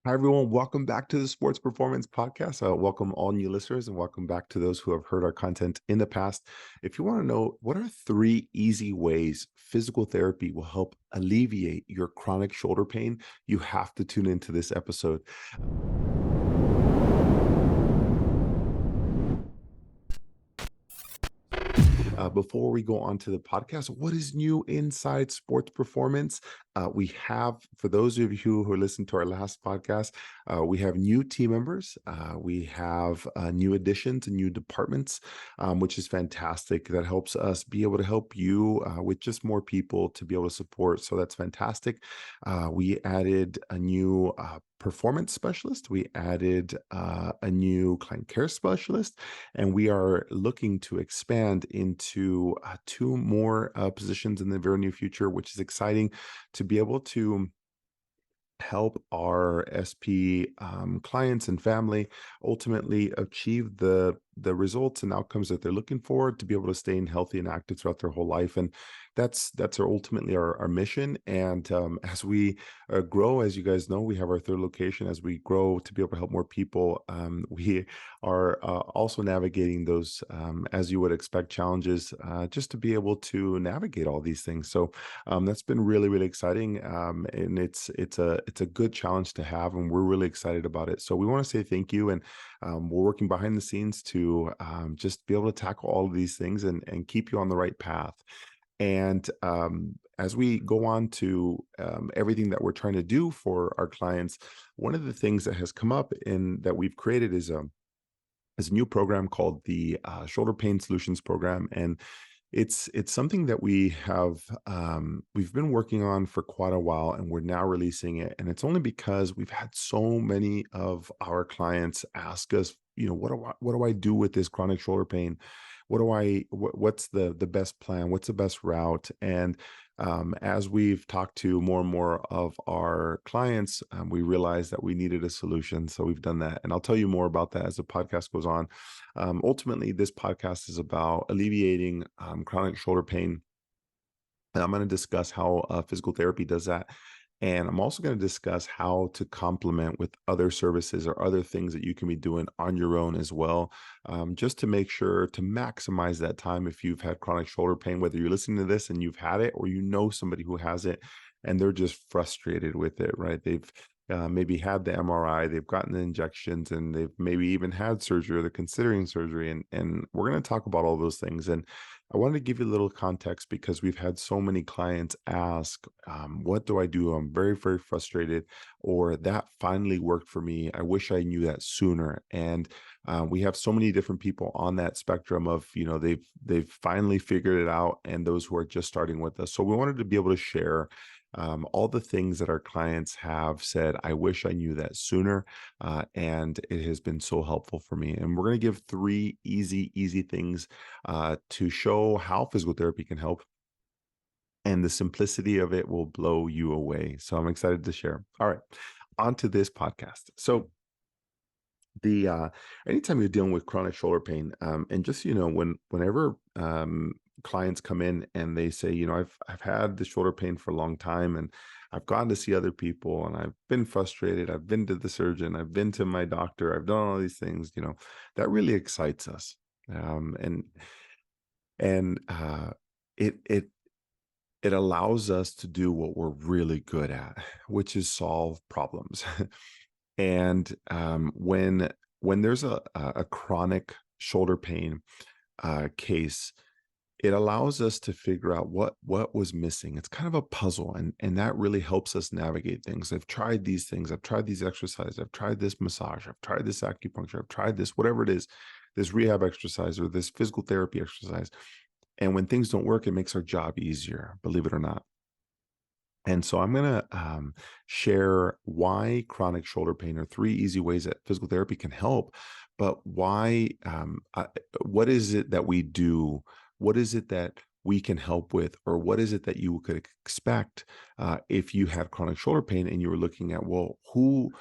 Hi, everyone. Welcome back to the Sports Performance Podcast. Welcome all new listeners and welcome back to those who have heard our content in the past. If you want to know what are three easy ways physical therapy will help alleviate your chronic shoulder pain, you have to tune into this episode. Before we go on to the podcast, what is new inside sports performance? We have, for those of you who listened to our last podcast, we have new team members. We have new additions and new departments, which is fantastic. That helps us be able to help you with just more people to be able to support. So that's fantastic. We added a new performance specialist. We added a new client care specialist, and we are looking to expand into two more positions in the very near future, which is exciting to be able to help our SP clients and family ultimately achieve the results and outcomes that they're looking for to be able to stay healthy and active throughout their whole life. And that's ultimately our mission. And as we grow, as you guys know, we have our third location. As we grow to be able to help more people, we are also navigating those, as you would expect, challenges just to be able to navigate all these things. So that's been really, really exciting. And it's a good challenge to have, and we're really excited about it. So we want to say thank you. And we're working behind the scenes to just be able to tackle all of these things and keep you on the right path. And as we go on to everything that we're trying to do for our clients, one of the things that has come up in that we've created is a new program called the Shoulder Pain Solutions Program, and it's something that we've been working on for quite a while, and we're now releasing it. And it's only because we've had so many of our clients ask us, what do I do with this chronic shoulder pain? What's the best plan? What's the best route? And as we've talked to more and more of our clients, we realized that we needed a solution. So we've done that. And I'll tell you more about that as the podcast goes on. Ultimately, this podcast is about alleviating chronic shoulder pain. And I'm going to discuss how physical therapy does that. And I'm also going to discuss how to complement with other services or other things that you can be doing on your own as well, just to make sure to maximize that time if you've had chronic shoulder pain, whether you're listening to this and you've had it or you know somebody who has it and they're just frustrated with it, right? They've maybe had the MRI, they've gotten the injections, and they've maybe even had surgery or they're considering surgery. And we're going to talk about all those things. And I wanted to give you a little context because we've had so many clients ask, what do I do? I'm very, very frustrated, or that finally worked for me. I wish I knew that sooner. And we have so many different people on that spectrum of, they've finally figured it out, and those who are just starting with us. So we wanted to be able to share all the things that our clients have said, I wish I knew that sooner. And it has been so helpful for me. And we're going to give three easy things to show how physical therapy can help. And the simplicity of it will blow you away. So I'm excited to share. All right, on to this podcast. So the anytime you're dealing with chronic shoulder pain, and just whenever clients come in and they say, I've had the shoulder pain for a long time, and I've gone to see other people, and I've been frustrated, I've been to the surgeon, I've been to my doctor, I've done all these things, that really excites us. And it allows us to do what we're really good at, which is solve problems. And when there's a chronic shoulder pain case, it allows us to figure out what was missing. It's kind of a puzzle, and that really helps us navigate things. I've tried these things. I've tried these exercises. I've tried this massage. I've tried this acupuncture. I've tried this, whatever it is, this rehab exercise or this physical therapy exercise. And when things don't work, it makes our job easier, believe it or not. And so I'm going to share why chronic shoulder pain, or three easy ways that physical therapy can help, but what is it that we do? What is it that we can help with? Or what is it that you could expect if you had chronic shoulder pain and you were looking at, well, who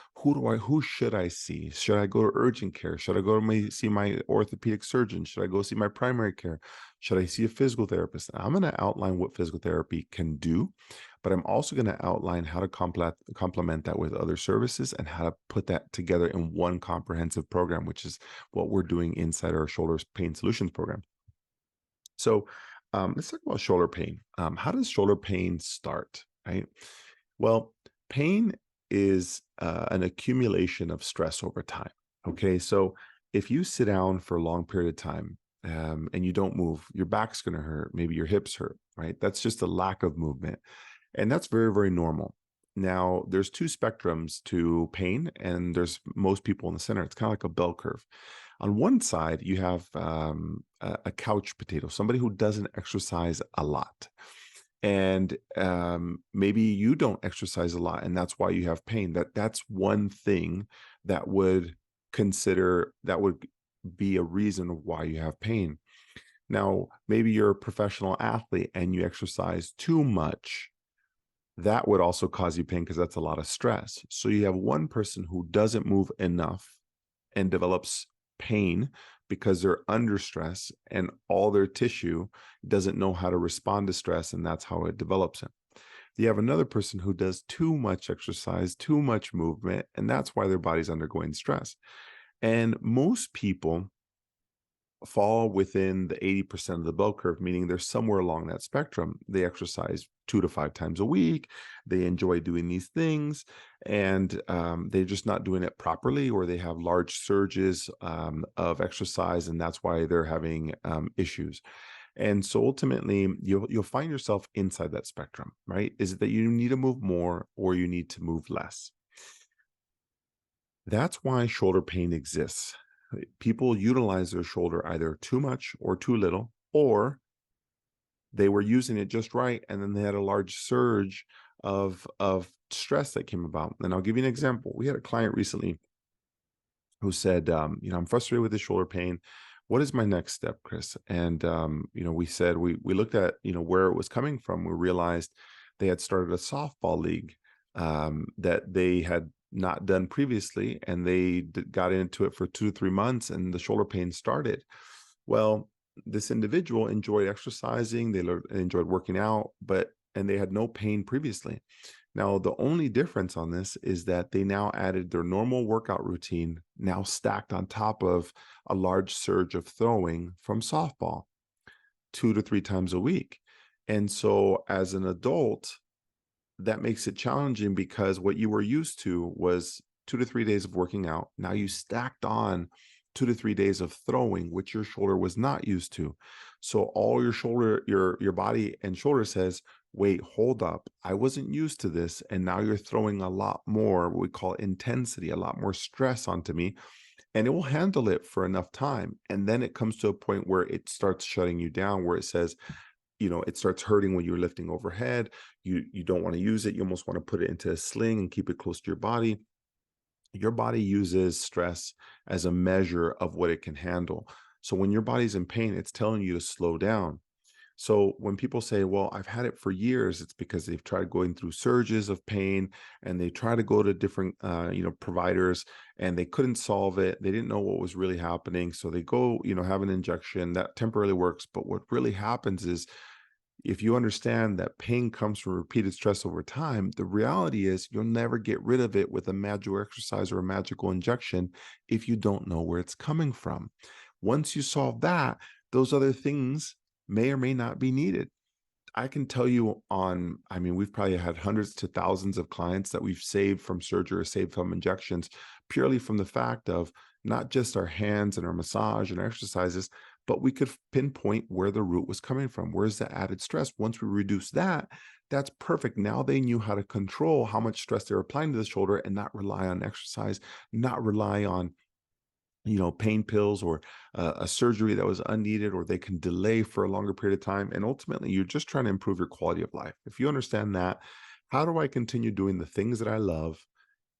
should I see? Should I go to urgent care? Should I go to see my orthopedic surgeon? Should I go see my primary care? Should I see a physical therapist? And I'm going to outline what physical therapy can do. but I'm also going to outline how to complement that with other services and how to put that together in one comprehensive program, which is what we're doing inside our shoulder pain solutions program. So let's talk about shoulder pain. How does shoulder pain start, right? Well, pain is an accumulation of stress over time. Okay, so if you sit down for a long period of time and you don't move, your back's going to hurt. Maybe your hips hurt, right? That's just a lack of movement. And that's very, very normal. Now, there's two spectrums to pain, and there's most people in the center. It's kind of like a bell curve. On one side, you have a couch potato, somebody who doesn't exercise a lot. And maybe you don't exercise a lot, and that's why you have pain. That's one thing that would be a reason why you have pain. Now, maybe you're a professional athlete and you exercise too much. That would also cause you pain because that's a lot of stress. So you have one person who doesn't move enough and develops pain because they're under stress and all their tissue doesn't know how to respond to stress, and that's how it develops it. You have another person who does too much exercise, too much movement, and that's why their body's undergoing stress. And most people fall within the 80% of the bell curve, meaning they're somewhere along that spectrum. They exercise 2 to 5 times a week. They enjoy doing these things, and they're just not doing it properly, or they have large surges of exercise, and that's why they're having issues. And so ultimately, you'll find yourself inside that spectrum, right? Is it that you need to move more or you need to move less? That's why shoulder pain exists. People utilize their shoulder either too much or too little, or they were using it just right, and then they had a large surge of stress that came about. And I'll give you an example. We had a client recently who said, I'm frustrated with the shoulder pain. What is my next step, Chris? And we said we looked at where it was coming from. We realized they had started a softball league that they had not done previously, and they got into it for 2 to 3 months, and the shoulder pain started. Well, this individual enjoyed exercising, they enjoyed working out, and they had no pain previously. Now, the only difference on this is that they now added their normal workout routine, now stacked on top of a large surge of throwing from softball 2 to 3 times a week. And so as an adult, that makes it challenging because what you were used to was 2 to 3 days of working out. Now you stacked on 2 to 3 days of throwing, which your shoulder was not used to. So all your body and shoulder says, wait, hold up. I wasn't used to this. And now you're throwing a lot more, what we call intensity, a lot more stress onto me. And it will handle it for enough time. And then it comes to a point where it starts shutting you down, where it says, it starts hurting when you're lifting overhead. You don't want to use it. You almost want to put it into a sling and keep it close to your body. Your body uses stress as a measure of what it can handle. So when your body's in pain, it's telling you to slow down. So when people say, well, I've had it for years, it's because they've tried going through surges of pain, and they try to go to different, providers, and they couldn't solve it. They didn't know what was really happening. So they go, have an injection that temporarily works. But what really happens is, if you understand that pain comes from repeated stress over time, the reality is you'll never get rid of it with a magical exercise or a magical injection if you don't know where it's coming from. Once you solve that, those other things may or may not be needed. I can tell you we've probably had hundreds to thousands of clients that we've saved from surgery or saved from injections, purely from the fact of not just our hands and our massage and our exercises, but we could pinpoint where the root was coming from. Where's the added stress? Once we reduce that, that's perfect. Now they knew how to control how much stress they were applying to the shoulder and not rely on exercise, not rely on pain pills or a surgery that was unneeded, or they can delay for a longer period of time. And ultimately, you're just trying to improve your quality of life. If you understand that, how do I continue doing the things that I love?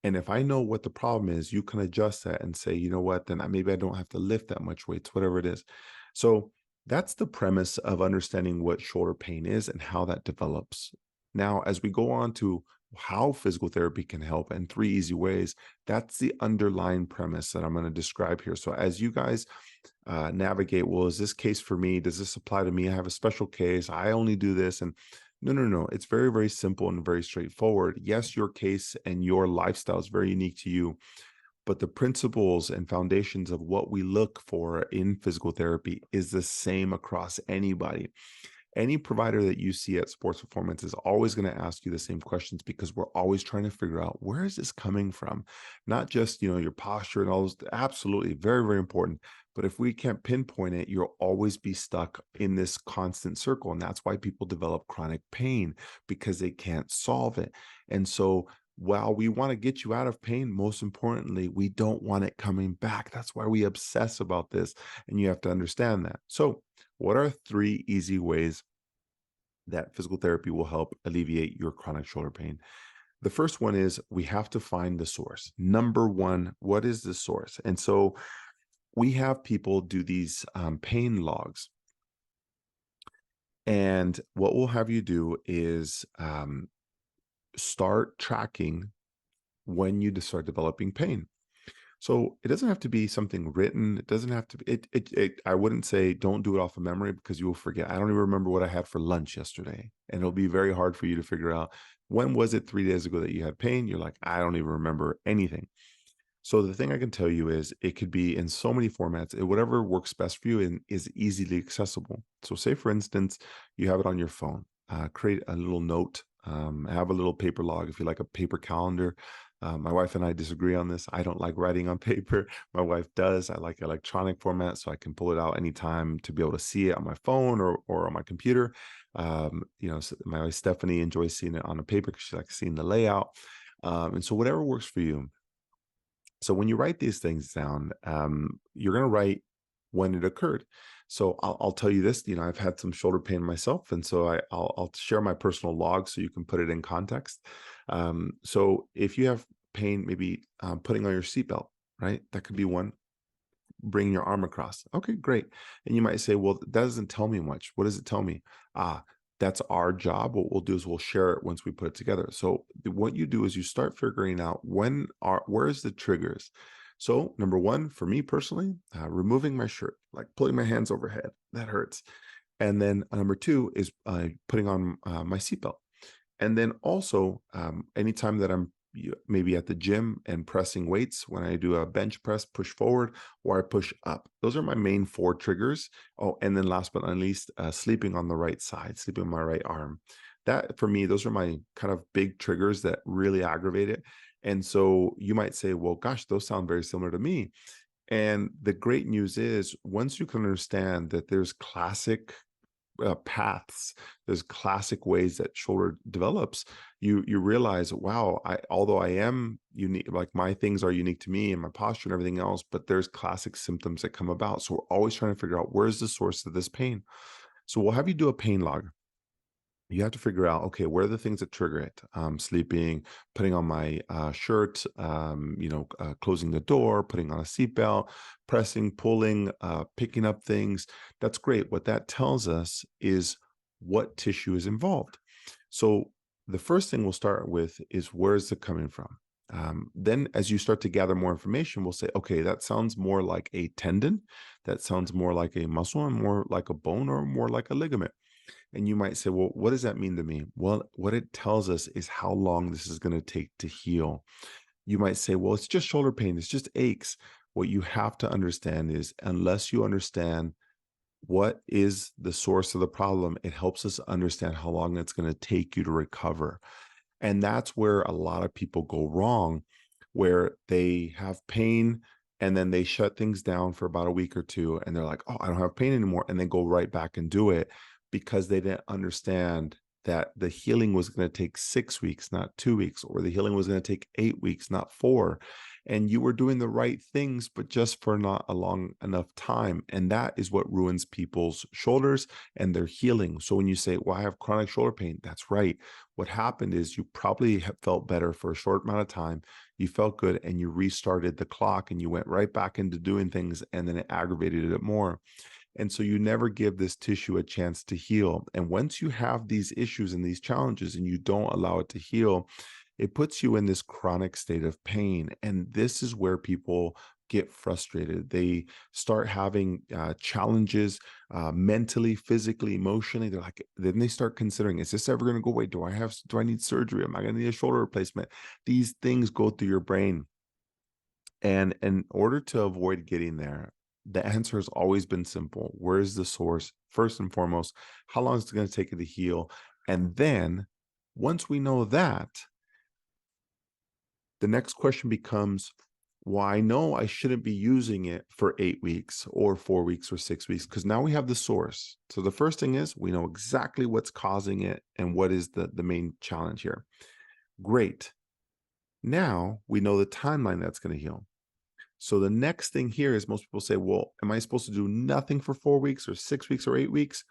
And if I know what the problem is, you can adjust that and say, you know what, then maybe I don't have to lift that much weights, whatever it is. So that's the premise of understanding what shoulder pain is and how that develops. Now, as we go on to how physical therapy can help in 3 easy ways, that's the underlying premise that I'm going to describe here. So as you guys navigate, well, is this case for me? Does this apply to me? I have a special case. I only do this. And No, no, no. It's very, very simple and very straightforward. Yes, your case and your lifestyle is very unique to you, but the principles and foundations of what we look for in physical therapy is the same across anybody. Any provider that you see at Sports Performance is always going to ask you the same questions because we're always trying to figure out where is this coming from. Not just, your posture and all those, absolutely very, very important. But if we can't pinpoint it, you'll always be stuck in this constant circle. And that's why people develop chronic pain, because they can't solve it. And so while we want to get you out of pain, most importantly, we don't want it coming back. That's why we obsess about this. And you have to understand that. So what are 3 easy ways that physical therapy will help alleviate your chronic shoulder pain? The first one is we have to find the source. Number one, what is the source? And so we have people do these pain logs. And what we'll have you do is start tracking when you start developing pain. So it doesn't have to be something written. It doesn't have to be, I wouldn't say don't do it off of memory, because you will forget. I don't even remember what I had for lunch yesterday. And it'll be very hard for you to figure out, when was it 3 days ago that you had pain? You're like, I don't even remember anything. So the thing I can tell you is it could be in so many formats. Whatever works best for you and is easily accessible. So say, for instance, you have it on your phone. Create a little note. Have a little paper log, if you like a paper calendar. My wife and I disagree on this. I don't like writing on paper. My wife does. I like electronic format, so I can pull it out anytime to be able to see it on my phone or on my computer. So my wife Stephanie enjoys seeing it on a paper because she likes seeing the layout. And so whatever works for you. So when you write these things down, you're going to write when it occurred. So I'll tell you this, I've had some shoulder pain myself. And so I'll share my personal log so you can put it in context. So if you have pain, maybe putting on your seatbelt, right? That could be one. Bring your arm across. Okay, great. And you might say, well, that doesn't tell me much. What does it tell me? That's our job. What we'll do is we'll share it once we put it together. So what you do is you start figuring out where's the triggers. So number one, for me personally, removing my shirt, like pulling my hands overhead, that hurts. And then number two is putting on my seatbelt. And then also, anytime that I'm maybe at the gym and pressing weights, when I do a bench press, push forward, or I push up. Those are my main 4 triggers. Oh, and then last but not least, sleeping on the right side, sleeping on my right arm. That, for me, those are my kind of big triggers that really aggravate it. And so you might say, well, gosh, those sound very similar to me. And the great news is, once you can understand that there's classic paths, there's classic ways that shoulder develops, you realize, wow, although I am unique, like my things are unique to me and my posture and everything else, but there's classic symptoms that come about. So we're always trying to figure out, where's the source of this pain. So we'll have you do a pain log. You have to figure out, okay, where are the things that trigger it? Sleeping, putting on my shirt, closing the door, putting on a seatbelt, pressing, pulling, picking up things. That's great. What that tells us is what tissue is involved. So the first thing we'll start with is, where is it coming from? Then as you start to gather more information, we'll say, okay, that sounds more like a tendon. That sounds more like a muscle, and more like a bone, or more like a ligament. And you might say, well, what does that mean to me? Well, what it tells us is how long this is going to take to heal. You might say, well, it's just shoulder pain, it's just aches. What you have to understand is, unless you understand what is the source of the problem, it helps us understand how long it's going to take you to recover. And that's where a lot of people go wrong, where they have pain and then they shut things down for about a week or two, and they're like, oh, I don't have pain anymore, and then go right back and do it, because they didn't understand that the healing was going to take 6 weeks, not 2 weeks, or the healing was going to take 8 weeks, not 4. And you were doing the right things, but just for not a long enough time. And that is what ruins people's shoulders and their healing. So when you say, well, I have chronic shoulder pain, that's right. What happened is, you probably have felt better for a short amount of time. You felt good, and you restarted the clock, and you went right back into doing things, and then it aggravated it more. And so you never give this tissue a chance to heal. And once you have these issues and these challenges and you don't allow it to heal, it puts you in this chronic state of pain. And this is where people get frustrated. They start having challenges mentally, physically, emotionally. They're like, then they start considering, is this ever going to go away? Do I need surgery? Am I going to need a shoulder replacement? These things go through your brain. And in order to avoid getting there, the answer has always been simple. Where is the source? First and foremost, how long is it going to take it to heal? And then once we know that, the next question becomes, well, I know I shouldn't be using it for 8 weeks or 4 weeks or 6 weeks, because now we have the source. So the first thing is we know exactly what's causing it and what is the main challenge here. Great. Now we know the timeline that's going to heal. So the next thing here is most people say, well, am I supposed to do nothing for 4 weeks or 6 weeks or 8 weeks?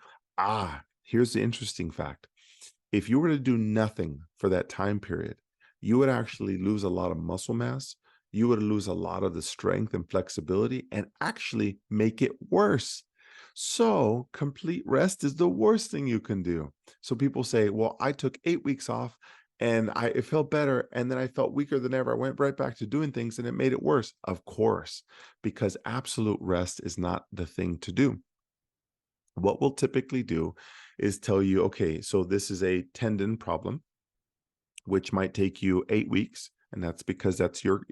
Here's the interesting fact. If you were to do nothing for that time period, you would actually lose a lot of muscle mass. You would lose a lot of the strength and flexibility and actually make it worse. So complete rest is the worst thing you can do. So people say, well, I took 8 weeks off and it felt better. And then I felt weaker than ever. I went right back to doing things and it made it worse. Of course, because absolute rest is not the thing to do. What we'll typically do is tell you, okay, so this is a tendon problem, which might take you 8 weeks. And that's because that's your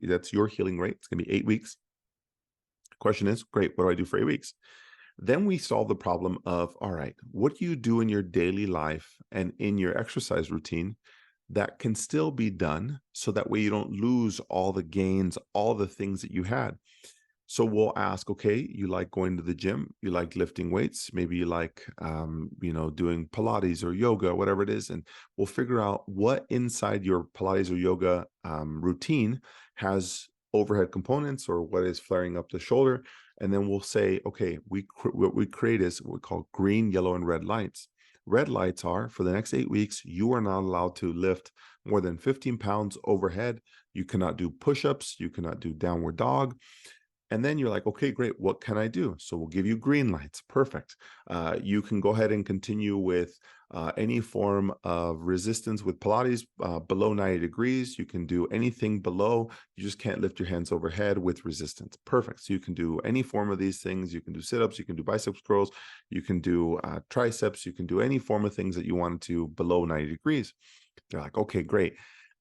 healing rate. It's going to be 8 weeks. Question is, great, what do I do for 8 weeks? Then we solve the problem of, all right, what do you do in your daily life and in your exercise routine that can still be done so that way you don't lose all the gains, all the things that you had? So we'll ask, okay, you like going to the gym, you like lifting weights, maybe you like, doing Pilates or yoga, whatever it is. And we'll figure out what inside your Pilates or yoga routine has overhead components or what is flaring up the shoulder. And then we'll say, okay, what we create is what we call green, yellow, and red lights. Red lights are for the next 8 weeks, you are not allowed to lift more than 15 pounds overhead. You cannot do push-ups. You cannot do downward dog. And then you're like, okay, great. What can I do? So we'll give you green lights. Perfect. You can go ahead and continue with any form of resistance with Pilates below 90 degrees. You can do anything below. You just can't lift your hands overhead with resistance. Perfect. So you can do any form of these things. You can do sit-ups. You can do biceps curls. You can do triceps. You can do any form of things that you want to below 90 degrees. They're like, okay, great.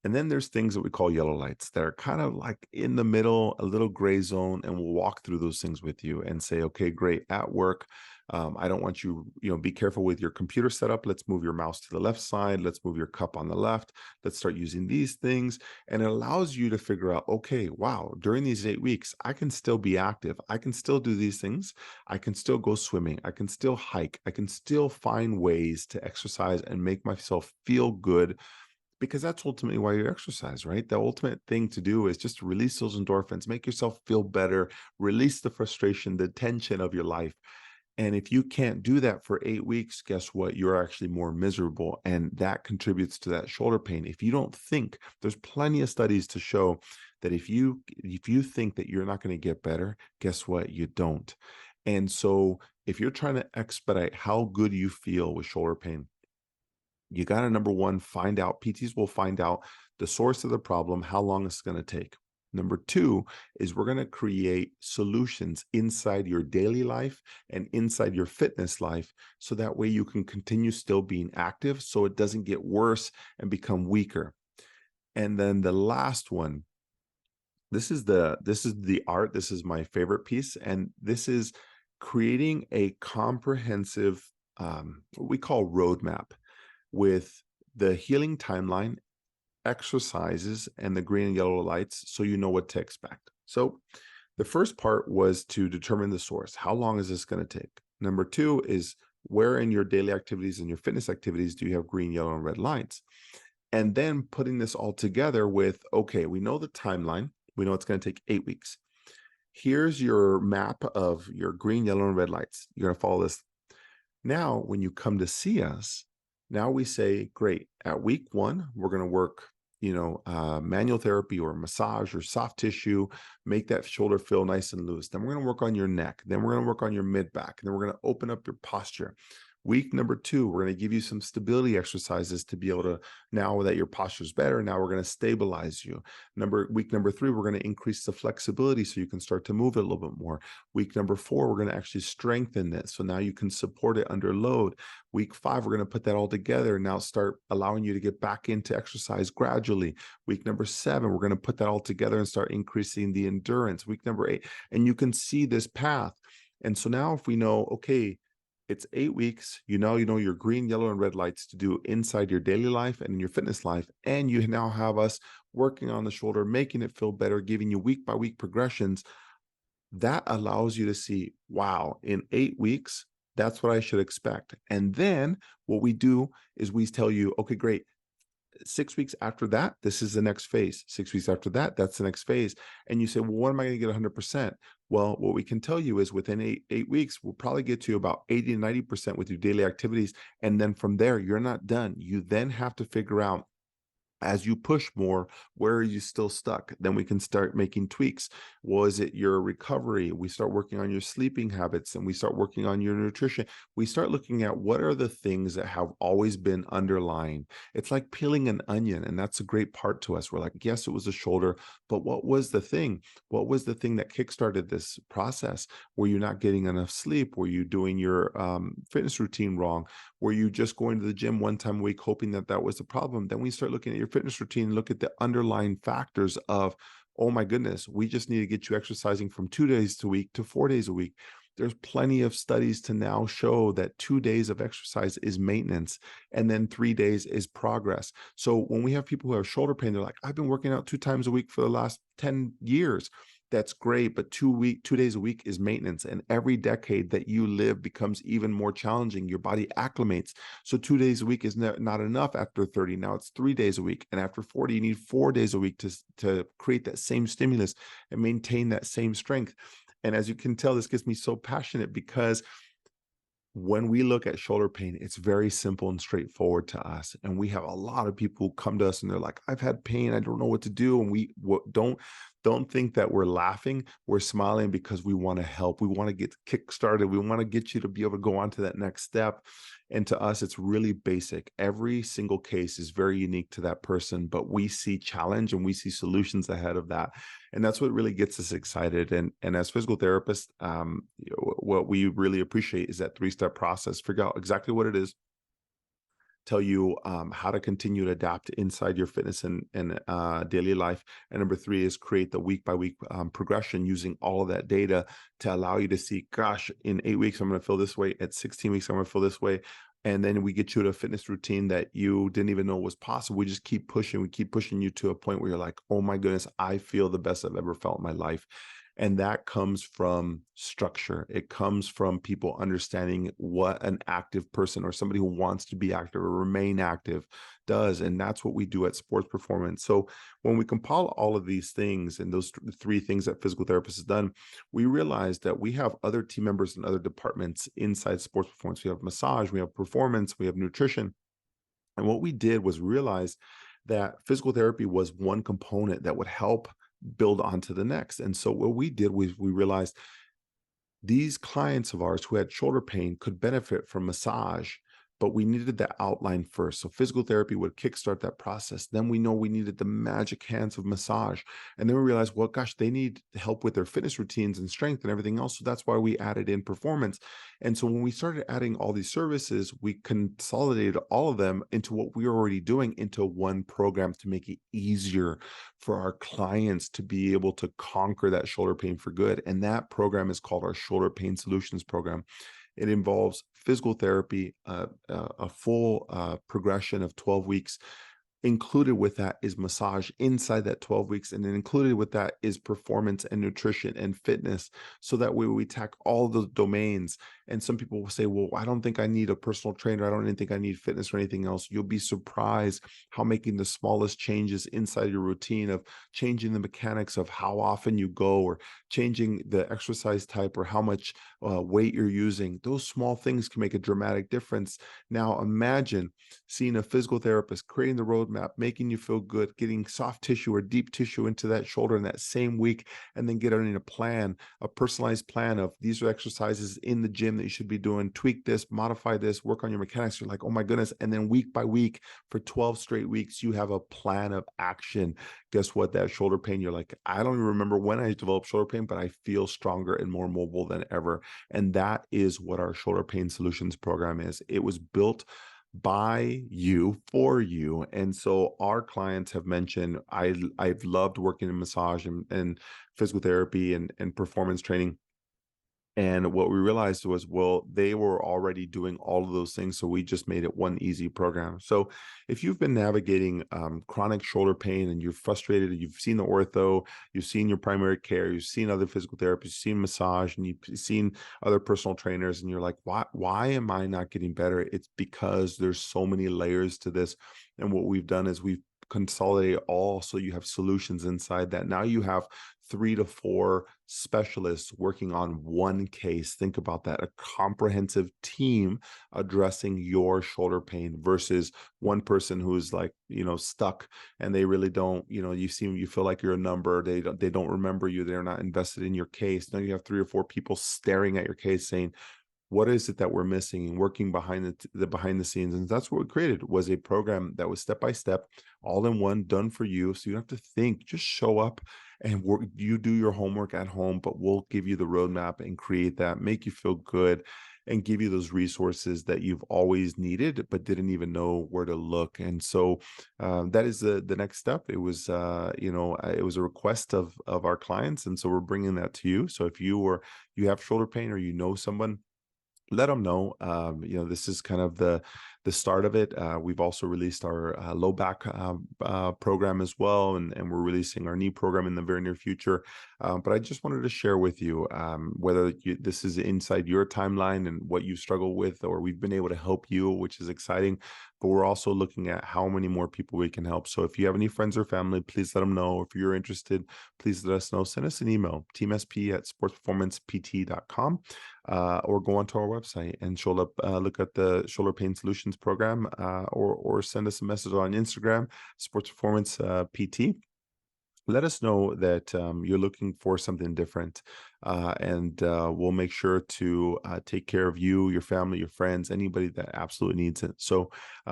And then there's things that we call yellow lights that are kind of like in the middle, a little gray zone, and we'll walk through those things with you and say, okay, great, at work, I don't want you, be careful with your computer setup. Let's move your mouse to the left side. Let's move your cup on the left. Let's start using these things. And it allows you to figure out, okay, wow, during these 8 weeks, I can still be active. I can still do these things. I can still go swimming. I can still hike. I can still find ways to exercise and make myself feel good, because that's ultimately why you exercise, right? The ultimate thing to do is just release those endorphins, make yourself feel better, release the frustration, the tension of your life. And if you can't do that for 8 weeks, guess what? You're actually more miserable. And that contributes to that shoulder pain. If you don't think, there's plenty of studies to show that if you think that you're not going to get better, guess what? You don't. And so if you're trying to expedite how good you feel with shoulder pain, you got to, number one, find out, PTs will find out the source of the problem, how long it's going to take. Number two is we're going to create solutions inside your daily life and inside your fitness life. So that way you can continue still being active so it doesn't get worse and become weaker. And then the last one, this is the art. This is my favorite piece. And this is creating a comprehensive, what we call roadmap, with the healing timeline, exercises, and the green and yellow lights, so you know what to expect. So the first part was to determine the source. How long is this going to take? Number two is, where in your daily activities and your fitness activities do you have green, yellow, and red lights? And then putting this all together with, okay, we know the timeline. We know it's going to take 8 weeks. Here's your map of your green, yellow, and red lights. You're going to follow this. Now, when you come to see us, now we say, great, at week 1, we're going to work, manual therapy or massage or soft tissue, make that shoulder feel nice and loose. Then we're going to work on your neck. Then we're going to work on your mid back. And then we're going to open up your posture. Week number 2, we're going to give you some stability exercises to be able to, now that your posture is better, now we're going to stabilize you. Week number 3, we're going to increase the flexibility so you can start to move it a little bit more. Week number 4, we're going to actually strengthen it. So now you can support it under load. Week 5, we're going to put that all together and now start allowing you to get back into exercise gradually. Week number 7, we're going to put that all together and start increasing the endurance. Week number 8, and you can see this path. And so now if we know, okay, it's 8 weeks, you know your green, yellow, and red lights to do inside your daily life and in your fitness life. And you now have us working on the shoulder, making it feel better, giving you week by week progressions. That allows you to see, wow, in 8 weeks, that's what I should expect. And then what we do is we tell you, okay, great. 6 weeks after that, this is the next phase. 6 weeks after that, that's the next phase. And you say, well, when am I going to get 100%? Well, what we can tell you is within eight weeks, we'll probably get to about 80 to 90% with your daily activities. And then from there, you're not done. You then have to figure out, as you push more, where are you still stuck? Then we can start making tweaks. Well, is it your recovery? We start working on your sleeping habits, and we start working on your nutrition. We start looking at what are the things that have always been underlying. It's like peeling an onion, and that's a great part to us. We're like, yes, it was the shoulder, but what was the thing? What was the thing that kickstarted this process? Were you not getting enough sleep? Were you doing your fitness routine wrong? Were you just going to the gym one time a week hoping that that was the problem? Then we start looking at your fitness routine and look at the underlying factors of, oh my goodness, we just need to get you exercising from 2 days a week to 4 days a week. There's plenty of studies to now show that 2 days of exercise is maintenance, and then 3 days is progress. So when we have people who have shoulder pain, they're like, I've been working out 2 times a week for the last 10 years. That's great, but 2 days a week is maintenance. And every decade that you live becomes even more challenging. Your body acclimates. So 2 days a week is not enough after 30. Now it's 3 days a week. And after 40, you need 4 days a week to create that same stimulus and maintain that same strength. And as you can tell, this gets me so passionate because when we look at shoulder pain, it's very simple and straightforward to us. And we have a lot of people who come to us and they're like, I've had pain, I don't know what to do. And we don't think that we're laughing. We're smiling because we want to help. We want to get kick started. We want to get you to be able to go on to that next step. And to us, it's really basic. Every single case is very unique to that person, but we see challenge and we see solutions ahead of that. And that's what really gets us excited. And as physical therapists, what we really appreciate is that 3-step process. Figure out exactly what it is, tell you how to continue to adapt inside your fitness and daily life. And number 3 is create the week by week progression using all of that data to allow you to see, gosh, in 8 weeks, I'm going to feel this way. At 16 weeks, I'm going to feel this way. And then we get you to a fitness routine that you didn't even know was possible. We just keep pushing. We keep pushing you to a point where you're like, oh my goodness, I feel the best I've ever felt in my life. And that comes from structure. It comes from people understanding what an active person or somebody who wants to be active or remain active does. And that's what we do at Sports Performance. So when we compile all of these things and those 3 things that physical therapists has done, we realize that we have other team members in other departments inside Sports Performance. We have massage, we have performance, we have nutrition. And what we did was realize that physical therapy was one component that would help build onto the next. And so what we did was we realized these clients of ours who had shoulder pain could benefit from massage, but we needed that outline first. So physical therapy would kickstart that process. Then we know we needed the magic hands of massage. And then we realized, well, gosh, they need help with their fitness routines and strength and everything else. So that's why we added in performance. And so when we started adding all these services, we consolidated all of them into what we were already doing into one program to make it easier for our clients to be able to conquer that shoulder pain for good. And that program is called our Shoulder Pain Solutions Program. It involves physical therapy, a full progression of 12 weeks. Included with that is massage inside that 12 weeks. And then included with that is performance and nutrition and fitness. So that way we attack all the domains. And some people will say, well, I don't think I need a personal trainer. I don't even think I need fitness or anything else. You'll be surprised how making the smallest changes inside your routine of changing the mechanics of how often you go or changing the exercise type or how much weight you're using, those small things can make a dramatic difference. Now imagine seeing a physical therapist creating the roadmap roadmap, making you feel good, getting soft tissue or deep tissue into that shoulder in that same week, and then getting a plan, a personalized plan of these are exercises in the gym that you should be doing, tweak this, modify this, work on your mechanics. You're like, oh my goodness. And then week by week for 12 straight weeks, you have a plan of action. Guess what? That shoulder pain, you're like, I don't even remember when I developed shoulder pain, but I feel stronger and more mobile than ever. And that is what our shoulder pain solutions program is. It was built by you for you. And so our clients have mentioned, I've loved working in massage and physical therapy and performance training. And what we realized was, well, they were already doing all of those things. So we just made it one easy program. So if you've been navigating chronic shoulder pain and you're frustrated, you've seen the ortho, you've seen your primary care, you've seen other physical therapists, you've seen massage, and you've seen other personal trainers, and you're like, why am I not getting better? It's because there's so many layers to this. And what we've done is we've consolidate all, so you have solutions inside that. Now you have 3 to 4 specialists working on one case. Think about that, a comprehensive team addressing your shoulder pain versus one person who's like, stuck, and they really don't, you feel like you're a number. They don't remember you. They're not invested in your case. Now you have 3 or 4 people staring at your case saying, what is it that we're missing, and working behind the behind the scenes. And that's what we created, was a program that was step by step, all in one, done for you. So you don't have to think, just show up and work. You do your homework at home, but we'll give you the roadmap and create that, make you feel good, and give you those resources that you've always needed but didn't even know where to look. And so that is the next step. It was it was a request of our clients, and so we're bringing that to you. So if you have shoulder pain, or someone, let them know. This is kind of the start of it. We've also released our low back program as well, and we're releasing our knee program in the very near future. But I just wanted to share with you whether this is inside your timeline and what you struggle with, or we've been able to help you, which is exciting. But we're also looking at how many more people we can help. So if you have any friends or family, please let them know. If you're interested, please let us know. Send us an email, teamsp@sportsperformancept.com, or go onto our website and look at the shoulder pain solutions program, or send us a message on Instagram, Sports Performance PT. Let us know that you're looking for something different, and we'll make sure to take care of you, your family, your friends, anybody that absolutely needs it. So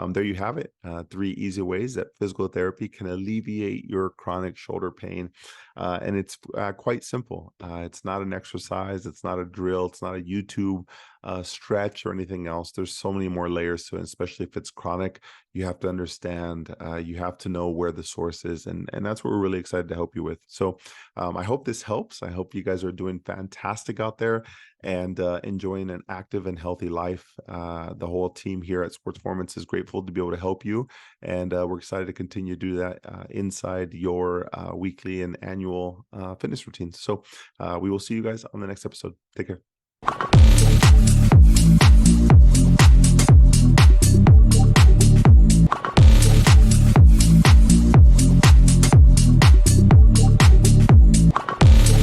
there you have it, 3 easy ways that physical therapy can alleviate your chronic shoulder pain. And it's quite simple. It's not an exercise. It's not a drill. It's not a YouTube stretch or anything else. There's so many more layers to it, especially if it's chronic. You have to understand, you have to know where the source is. And that's what we're really excited to help you with. So I hope this helps. I hope you guys are doing fantastic out there and enjoying an active and healthy life. The whole team here at Sports Performance is grateful to be able to help you. And we're excited to continue to do that inside your weekly and annual fitness routines. So we will see you guys on the next episode. Take care.